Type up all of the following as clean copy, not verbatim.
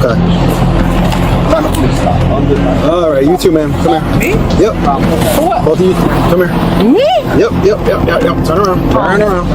Okay. All right, you too, man. Come here. Me? Yep. For what? Both of you. Come here. Me? Yep. Turn around. Turn around.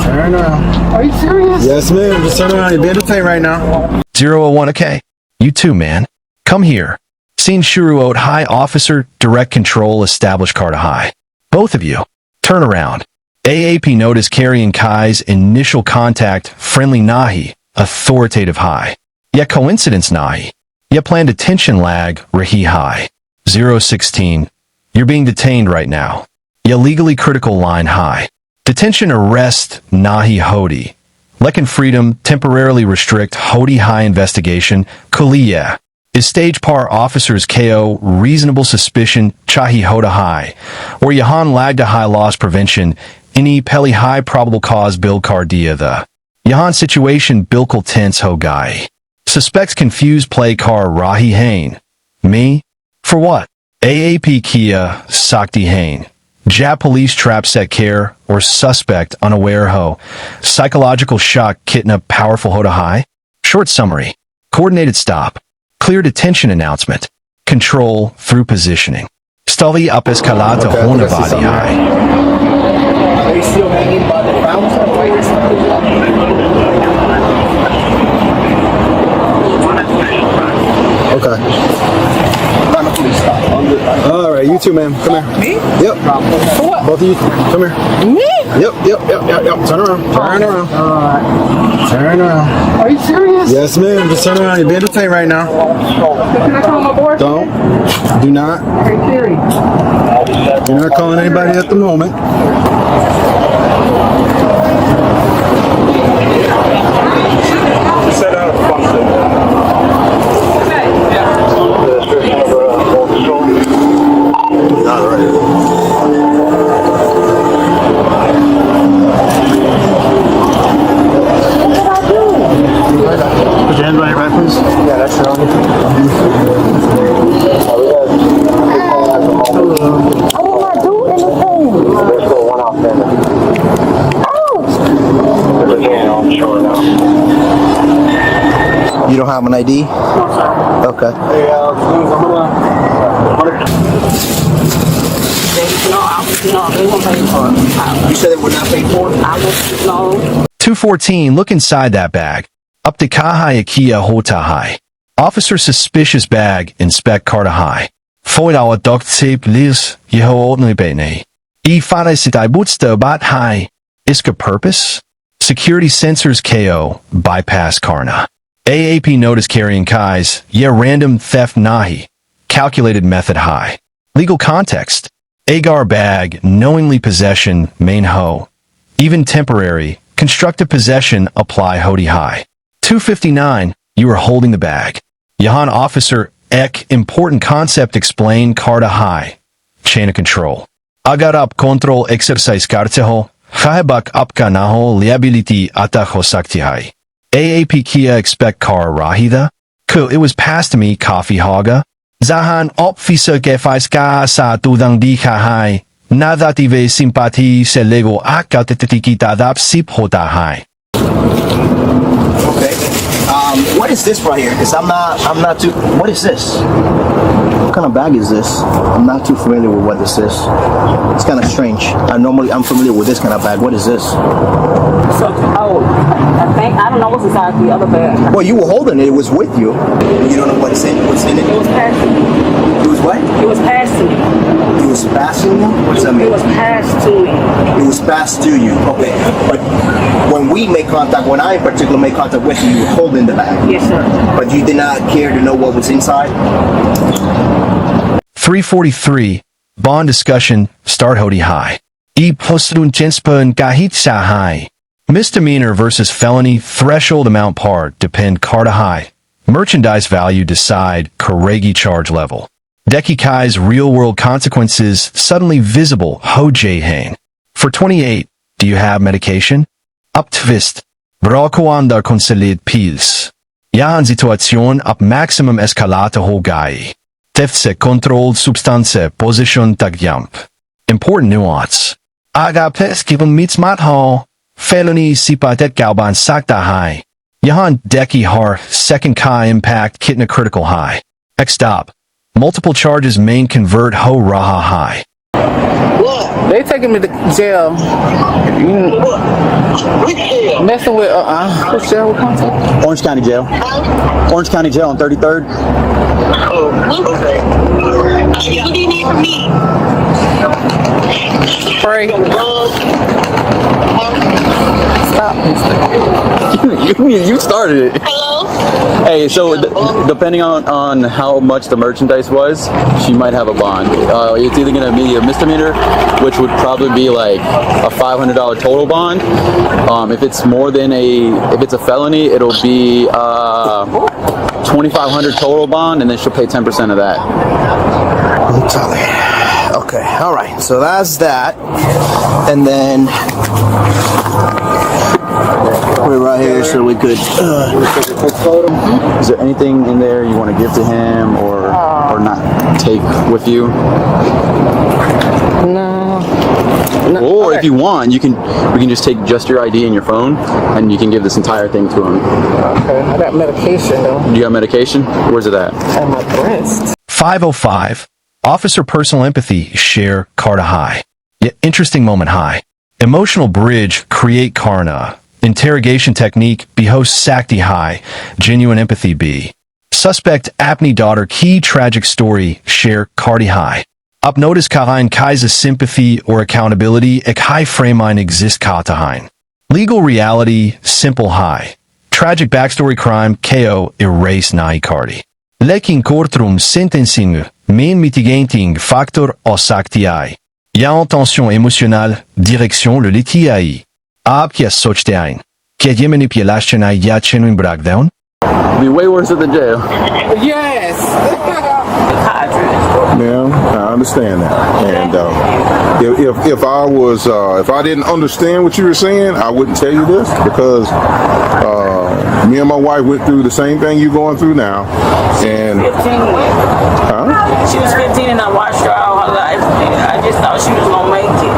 Turn around. Are you serious? Yes, ma'am. Just turn around. You're being detained right now. 001, okay. You too, man. Come here. Scene Shuruot High Officer, Direct Control, Established Carta High. Both of you. Turn around. AAP notice carrying Kai's initial contact, friendly Nahi, authoritative high. Ya coincidence Nahi. Ya planned detention lag, Rahi High. 016. You're being detained right now. Ya legally critical line high. Detention arrest Nahi Hodi. Lekin freedom temporarily restrict Hodi High investigation, Kuliya. Is stage par officers KO reasonable suspicion Chahi Hoda High. Or Yahan Lagda High loss prevention, any Peli High probable cause build cardia the. Yahan situation bilkul tense ho guy. Suspects confused play car Rahi Hain. Me? For what? AAP Kia Sakti Hain. Jap police trap set care or suspect unaware ho. Psychological shock kidnap powerful Hoda High. Short summary. Coordinated stop. Clear detention announcement. Control through positioning. Stavi up escalate Horna body high. Are you still hanging by the ground? Okay. All right, you too, ma'am. Come here. Me? Yep. For what? Both of you. Come here. Me? Yep. Turn around. Turn around. Turn around. Are you serious? Yes, ma'am. Just turn around. You're being detained right now. Can I call my board? Don't. Do not. Hey, Theory. You're not calling anybody at the moment. Set out a function. The description of full control. All right. Put your hand on your right, please. Yeah, that's your own. I did not do anything. There's still one outstanding. Ouch! There's a on shore now. You don't have an ID? No, sir. Okay. Hey, No, they won't pay for it. You said it would not pay for it? I was, no. 214, look inside that bag. Up to Kahai Akia Hota High. Officer suspicious bag, inspect Carta High. Foid our duct tape lis, yeho ordinary bene. E fana sitai bootster bat high. Iska purpose? Security sensors KO, bypass Karna. AAP notice carrying Kai's, random theft Nahi. Calculated method high. Legal context. Agar bag, knowingly possession, main ho. Even temporary, constructive possession, apply Hodi High. 259, you are holding the bag. Yahan officer, ek, important concept explain Carta High. Chain of control. Agar up control exercise karteho, khahebak apka naho liability ataho sakti high. AAP Kia expect car rahida? It was passed to me coffee haga. Zahan opfisa gefaiska sa tudang di kahai. Nadative simpati se lego akatetikita dap sip hota high. Okay. What is this right here? Because I'm not too. What is this? What kind of bag is this? I'm not too familiar with what this is. It's kind of strange. I'm familiar with this kind of bag. What is this? So, I don't know what's inside the other bag. Well, you were holding it. It was with you. You don't know what's in it. It was passed to me. It was what? It was passed to me. It was passing you? What does that mean? It was passed to me. It was passed to you. Okay. But when we make contact, when I in particular make contact with you, you were holding the bag. Yes, sir. But you did not care to know what was inside? 343, bond discussion, start Hodi High. E postun jenspun kahit sa high. Misdemeanor versus felony, threshold amount par, depend Carta High. Merchandise value decide, Karegi charge level. Deki Kai's real-world consequences suddenly visible, Ho J Hain. For 28, do you have medication? Uptvist. Brakuanda concealate pills. Yahan situation up maximum escalate ho gai. Tefse controlled substance position tagyamp. Important nuance. Aga pes given meets mat ho. Felony sipatet galban sakta high. Yahan Deki Har, second Kai impact, Kitna critical high. X stop. Multiple charges main convert Ho Raha high. They taking me to jail. Messing with what's jail with concept? Orange County Jail. Orange County Jail on 33rd. Okay. What do you need from me? Pray. Stop. You started it. Hello? Hey, so depending on how much the merchandise was, she might have a bond. It's either going to be a misdemeanor, which would probably be like a $500 total bond. If it's more than if it's a felony, it'll be $2,500 total bond, and then she'll pay 10% of that. Okay, all right. So that's that, and then put it right here so we could. Is there anything in there you want to give to him or not take with you? No. Or if you want, we can just take just your ID and your phone, and you can give this entire thing to him. Okay, I got medication though. You got medication? Where's it at? On my breast. 505. Officer personal empathy, share Karta high. Yeah, interesting moment high. Emotional bridge, create Karna. Interrogation technique, be host Sakti high. Genuine empathy B. Suspect apnea daughter key tragic story, share Karti high. Up notice kahain kaisa sympathy or accountability ek high frame exist katahain. Legal reality, simple high. Tragic backstory crime, KO erase nai Karti. Leking courtroom sentencing, main mitigating factor o sakti ai. Ya tension émotionnelle, direction le litiai. Ab kia sochtain. Kia yemeni pielashchenai ya chenuin breakdown? It'd be way worse than jail. Yes. Yeah, I understand that. And if I didn't understand what you were saying, I wouldn't tell you this because me and my wife went through the same thing you're going through now. And 15. She was 15 and I watched her all her life. I just thought she was gonna make it.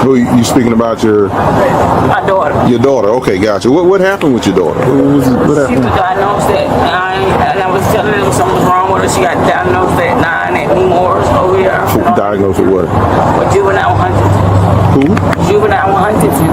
who you speaking about? My daughter. Your daughter. Okay, gotcha. What happened with your daughter? What She happened? was diagnosed at 9, and I was telling her something was wrong with her. She got diagnosed at 9 at Nemours over here. Diagnosed with what? With juvenile Huntington. Who? Juvenile Huntington.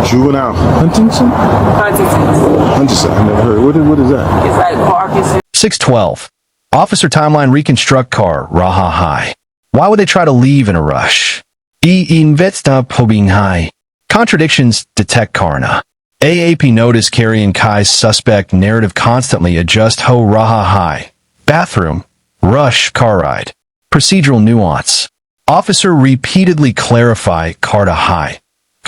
Juvenile Huntington? Huntington. I never heard. What is that? It's like Parkinson's. 612. Officer timeline reconstruct car, Raha high. Why would they try to leave in a rush? Investa pobing high. Contradictions detect Karna. AAP notice carrying Kai's suspect narrative constantly adjust Ho Raha high. Bathroom. Rush car ride. Procedural nuance. Officer repeatedly clarify Karta high.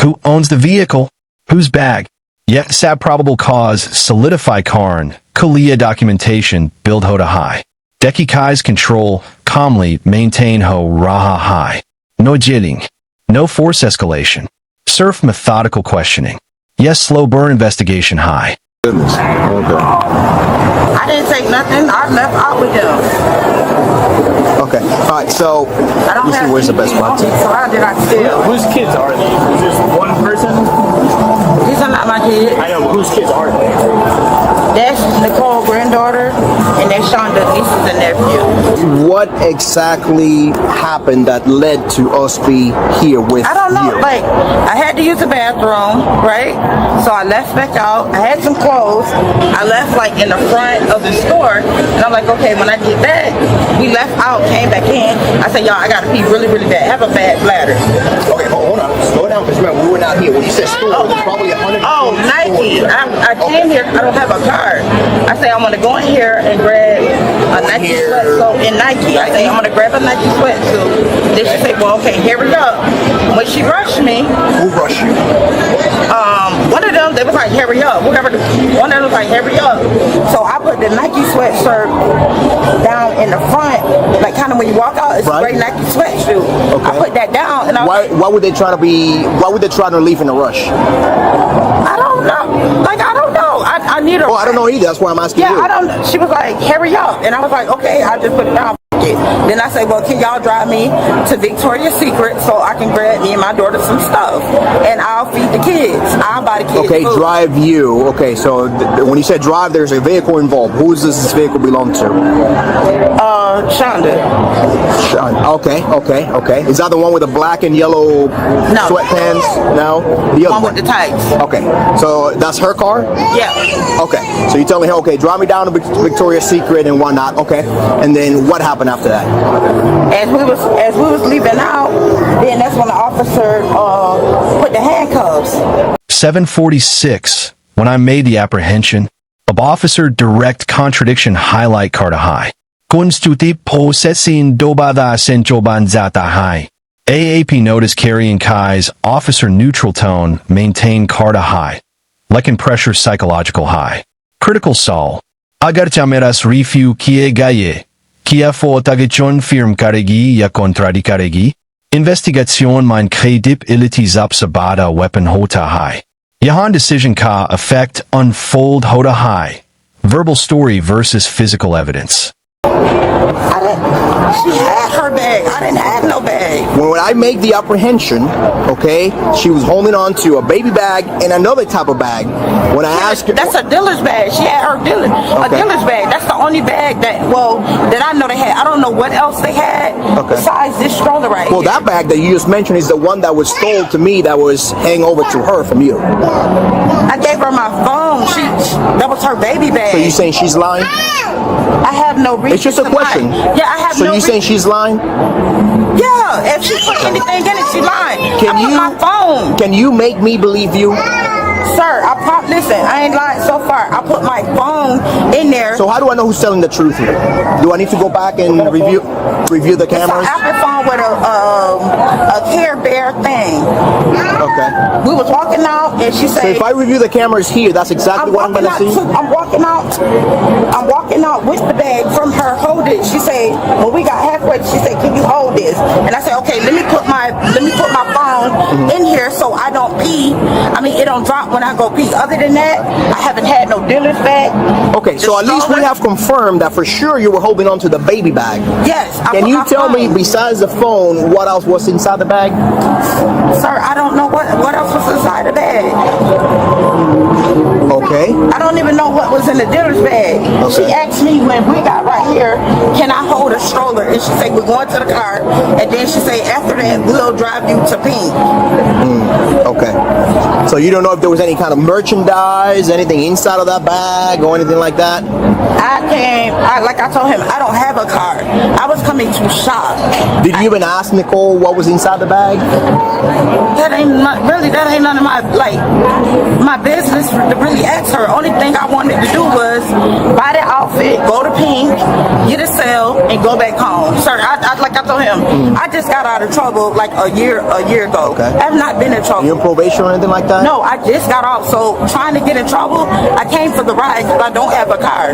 Who owns the vehicle? Whose bag? Yet sab probable cause solidify Karn. Kalia documentation build Hoda high. Deki Kai's control calmly maintain Ho Raha high. No jilling. No force escalation. Surf methodical questioning. Yes, slow burn investigation high. Goodness. Okay. I didn't take nothing. I left out with them. Okay. All right. So I don't let me see have where's the best spot. anything on me, so how did I steal? Whose kids are they? Is this one person? These are not my kids. I know, but whose kids are they? That's Nicole's granddaughter, and that's Shonda's nieces and nephew. What exactly happened that led to us be here with I don't know. you? Like, I had to use the bathroom, right? So I left back out. I had some clothes. I left like in the front of the store, and I'm like, okay, when I get back, we left out, came back in. I said, y'all, I gotta pee really, really bad. I have a bad bladder. Okay, hold on. Slow down, because remember, we were not here. When you said store, there's probably 100. Oh, Nike. I came here. I don't have a card. I say I'm gonna go in here and grab a Nike sweatsuit in Nike. I say I'm gonna grab a Nike sweatsuit. Then she said, well, okay, hurry up. When she rushed me, Who rushed you? one of them, they was like, hurry up. One of them was like, hurry up. So I put the Nike sweatshirt down in the front, like kind of when you walk out, it's Right. a great Nike sweatshirt. Okay. I put that down, and Why would they try to leave in a rush? I don't know. Like, I don't know. I need a. Oh, I don't know either. That's why I'm asking Yeah, you. I don't. She was like, hurry up, and I was like, okay. I just put it down. Okay, kid. Then I say, well, can y'all drive me to Victoria's Secret so I can grab me and my daughter some stuff, and I'll feed the kids. I'll buy the kids Okay, food. drive you. Okay, so when you said drive, there's a vehicle involved. Who does this vehicle belong to? Shonda. Okay. Is that the one with the black and yellow sweatpants? No? The other One with the tights. Okay, so that's her car? Yeah. Okay, so you telling her, okay, drive me down to Victoria's Secret and whatnot. Okay, and then what happened after that? As we was leaving out, then that's when the officer put the handcuffs. 7:46. When I made the apprehension, of officer direct contradiction highlight Carta High. Constitutive posesin dobada senchobanzata high. AAP notice carrying Kai's officer neutral tone maintain Carta High. Like in pressure psychological high. Critical Sol. Agar chameras refu kie gaye. Kia fo tagechon firm karegi ya contradi karegi. Investigation mein kredip iliti zap sabada weapon hota high. Yahan decision ka effect unfold hota high. Verbal story versus physical evidence. She had her bag. I didn't have no bag. When I make the apprehension, okay, she was holding on to a baby bag and another type of bag. When I asked her, That's a dealer's bag. She had her a dealer's bag. That's the only bag that I know they had. I don't know what else they had besides this stroller right here. well, that bag that you just mentioned is the one that was stole to me that was hanging over to her from you. I gave her my phone. That was her baby bag. So you saying she's lying? I have no reason. It's just a to question. lie. Yeah, I have So no you reason. saying she's lying? Yeah, if she put anything in it, she lying. Can I put you my phone. Can you make me believe you? Sir, listen, I ain't lying so far. I put my phone in there. So how do I know who's telling the truth here? Do I need to go back and review the cameras? It's an Apple phone with a Care Bear thing. Okay. We was walking out and she So said, if I review the cameras here, that's exactly what I'm going to see? I'm walking out with the bag from her. Hold it. She said, when we got halfway, she said, can you hold this? And I said, okay, let me put my phone in here so I don't pee. I mean, it don't drop when I go pee. Other than that, I haven't had no dealer's bag. Okay, so at least we have confirmed that for sure you were holding on to the baby bag. Yes. Can you tell me, besides the phone, what else was inside the bag? Sir, I don't know what else was inside the bag. Okay. I don't even know what was in the dealer's bag. Okay. She asked me when we got right here, can I hold a stroller? And she said, we're going to the car. And then she said, after that, we'll drive you to Pink. Okay. So you don't know if there was any kind of merchandise, anything inside of that bag or anything like that? Like I told him, I don't have a car. I was coming to shop. Did you even ask Nicole what was inside the bag? That ain't none of my business to really ask her. Only thing I wanted to do was buy the outfit, go to Pink, get a sale, and go back home. Sir, like I told him, I just got out of trouble like a year ago. Okay. I have not been in trouble. You on probation or anything like that? No, I just got off. So trying to get in trouble, I came for the ride because I don't have a car.